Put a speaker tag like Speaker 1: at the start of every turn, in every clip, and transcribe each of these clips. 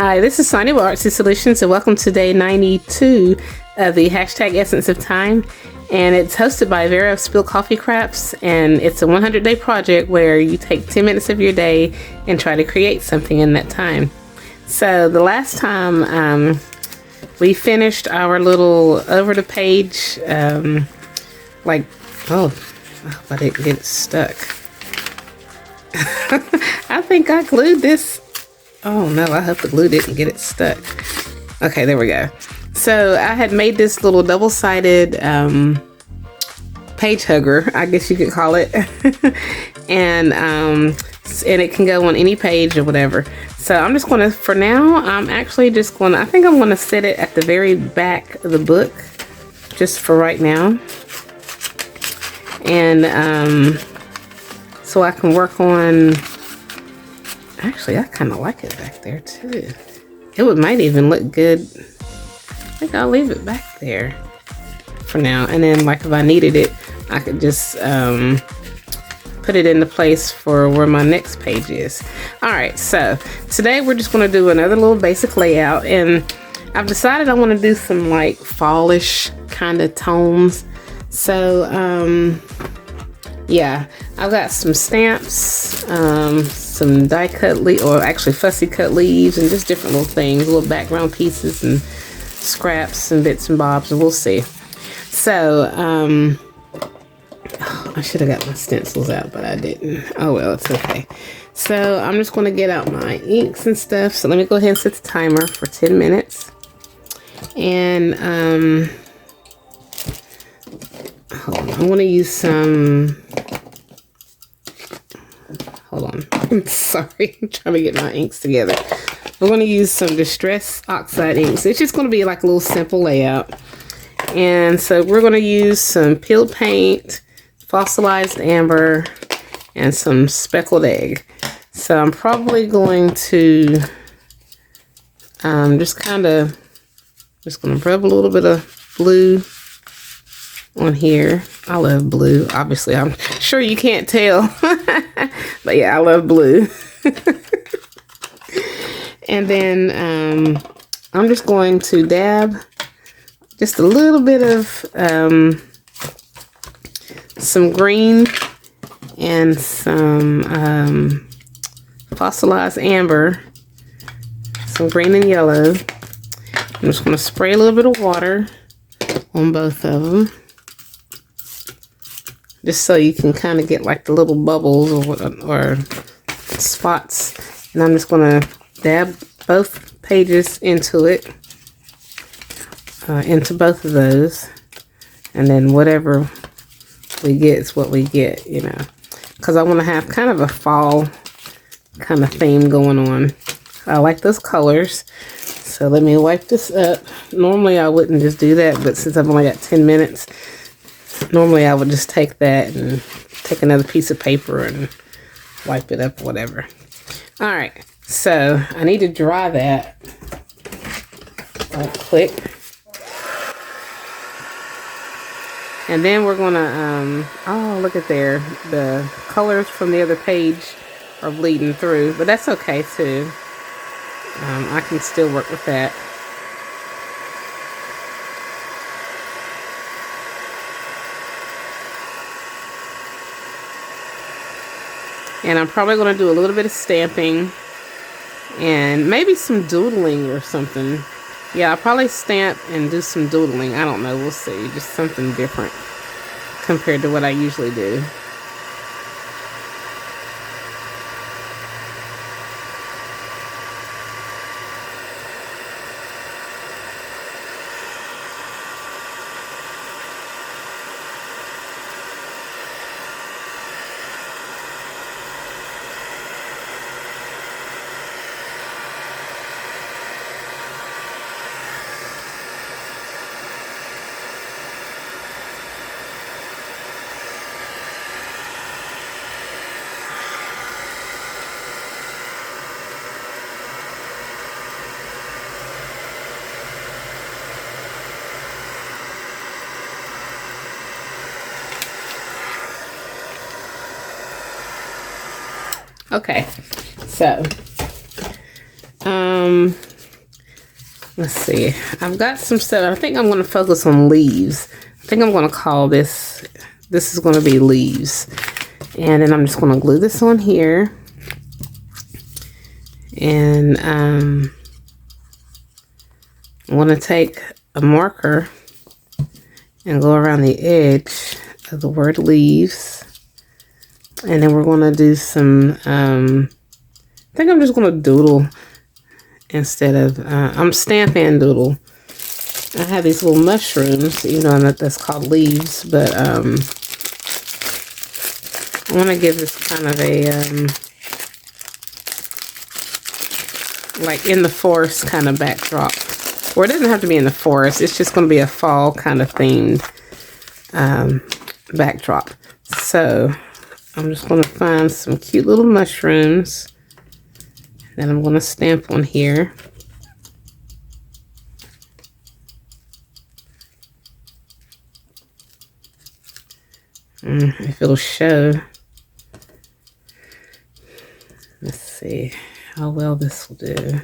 Speaker 1: Hi, this is Sonia with Artsy Solutions, and welcome to day 92 of the hashtag Essence of Time. And it's hosted by Vera of Spill Coffee Crafts, and it's a 100-day project where you take 10 minutes of your day and try to create something in that time. So the last time we finished our little over the page, I hope I didn't get it stuck. I think I glued this. Oh no, I hope the glue didn't get it stuck. Okay, there we go. So I had made this little double-sided page hugger, I guess you could call it. and it can go on any page or whatever. So I'm just gonna, for now, I think I'm gonna set it at the very back of the book, just for right now. And so I can work on, actually, I kind of like it back there too. Might even look good. I think I'll leave it back there for now. And then, like, if I needed it, I could just put it into place for where my next page is. All right, so today we're just going to do another little basic layout. And I've decided I want to do some, like, fallish kind of tones. So, yeah, I've got some stamps, some die cut or actually fussy cut leaves, and just different little things, little background pieces and scraps and bits and bobs, and we'll see. So, I should have got my stencils out, but I didn't. Oh well, it's okay. So I'm just going to get out my inks and stuff. So let me go ahead and set the timer for 10 minutes. And hold on, I'm going to use some. Hold on. I'm sorry. I'm trying to get my inks together. I'm going to use some Distress Oxide inks. It's just going to be like a little simple layout. And so we're going to use some peeled paint, fossilized amber, and some speckled egg. So I'm probably going to just going to rub a little bit of blue on here. I love blue. Obviously, I'm sure you can't tell. But yeah, I love blue. And then I'm just going to dab just a little bit of some green and some fossilized amber, some green and yellow. I'm just going to spray a little bit of water on both of them, just so you can kind of get like the little bubbles or spots. And I'm just going to dab both pages into it, into both of those, and then whatever we get is what we get, you know, because I want to have kind of a fall kind of theme going on. I like those colors. So let me wipe this up. Normally I wouldn't just do that, but since I've only got 10 minutes, normally I would just take that and take another piece of paper and wipe it up, whatever. All right, so I need to dry that right quick. And then we're gonna, oh, look at there. The colors from the other page are bleeding through, but that's okay too. I can still work with that. And I'm probably going to do a little bit of stamping and maybe some doodling or something. Yeah, I'll probably stamp and do some doodling. I don't know. We'll see. Just something different compared to what I usually do. Okay, so Let's see. I've got some stuff. I think I'm going to focus on leaves. I think I'm going to call this is going to be leaves. And then I'm just going to glue this on here. And I'm going to take a marker and go around the edge of the word leaves. And then we're going to do some, I think I'm just going to doodle instead of, I'm stamp and doodle. I have these little mushrooms, you know, that's called leaves, but I want to give this kind of a, like in the forest kind of backdrop. Or it doesn't have to be in the forest. It's just going to be a fall kind of themed backdrop. So I'm just going to find some cute little mushrooms that I'm going to stamp on here. If it'll show. Let's see how well this will do.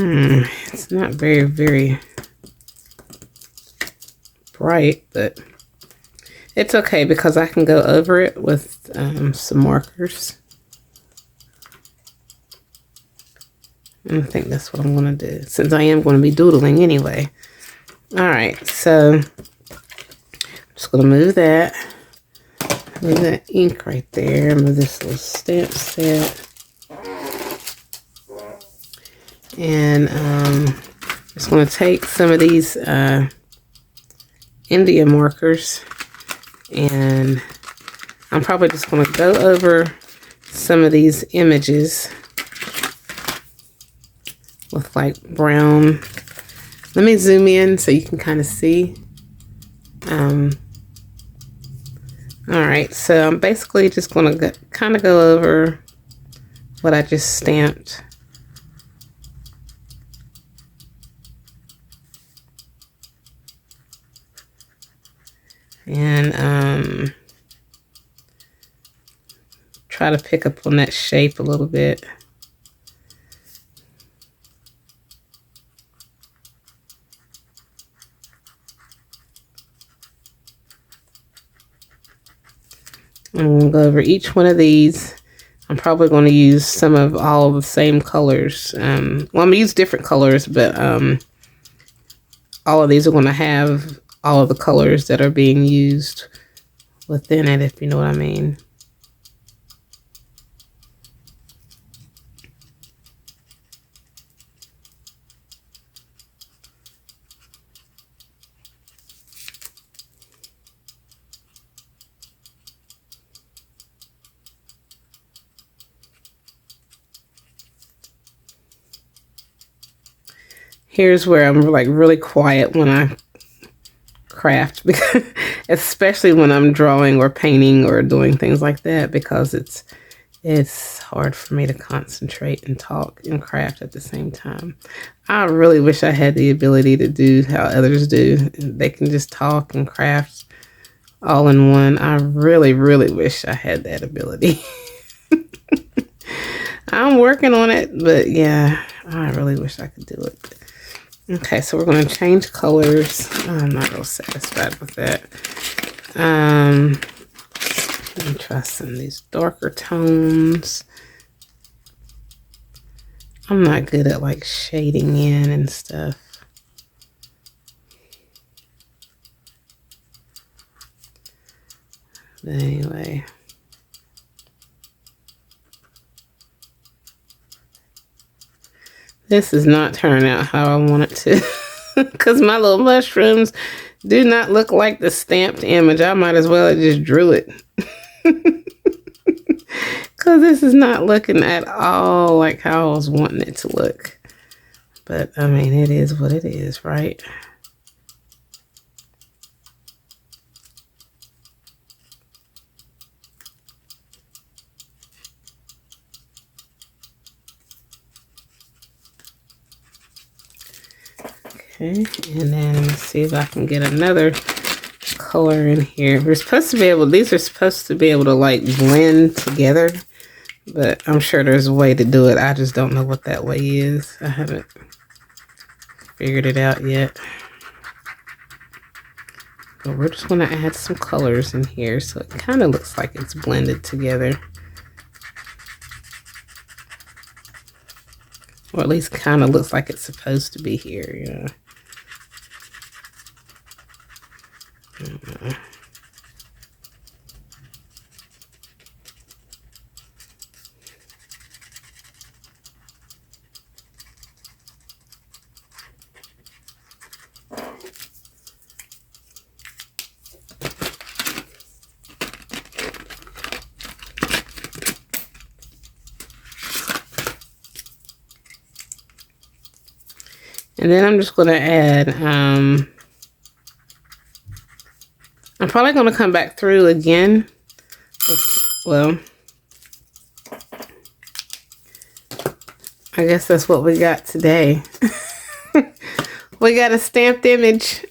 Speaker 1: It's not very, very bright, but it's okay because I can go over it with some markers. And I think that's what I'm going to do, since I am going to be doodling anyway. Alright, so I'm just going to move that ink right there, move this little stamp set. And I'm just going to take some of these India markers, and I'm probably just going to go over some of these images with like brown. Let me zoom in so you can kind of see. Alright, so I'm basically just going to kind of go over what I just stamped. And try to pick up on that shape a little bit. I'm going to go over each one of these. I'm probably going to use some of all of the same colors. Well, I'm going to use different colors, but all of these are going to have all of the colors that are being used within it, if you know what I mean. Here's where I'm like really quiet when I craft, because especially when I'm drawing or painting or doing things like that, because it's hard for me to concentrate and talk and craft at the same time. I really wish I had the ability to do how others do. They can just talk and craft all in one. I really, really wish I had that ability. I'm working on it, but yeah, I really wish I could do it. Okay, so we're going to change colors. I'm not real satisfied with that. Let me try some of these darker tones. I'm not good at like shading in and stuff. But anyway. This is not turning out how I want it to. Because my little mushrooms do not look like the stamped image. I might as well have just drew it. Because this is not looking at all like how I was wanting it to look. But, I mean, it is what it is, right? Okay, and then let's see if I can get another color in here. We're supposed to be able, these are supposed to be able to like blend together, but I'm sure there's a way to do it. I just don't know what that way is. I haven't figured it out yet. But we're just going to add some colors in here so it kind of looks like it's blended together. Or at least kind of looks like it's supposed to be here, you know. And then I'm just going to add, I'm probably going to come back through again. Well, I guess that's what we got today. We got a stamped image.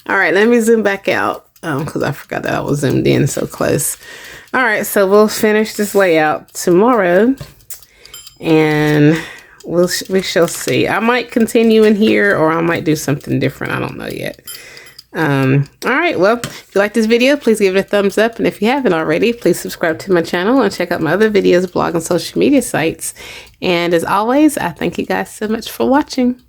Speaker 1: All right, let me zoom back out because I forgot that I was zoomed in so close. All right, so we'll finish this layout tomorrow, and we shall see. I might continue in here, or I might do something different. I don't know yet. All right, well, if you like this video, please give it a thumbs up, and if you haven't already, please subscribe to my channel and check out my other videos, blog, and social media sites. And as always, I thank you guys so much for watching.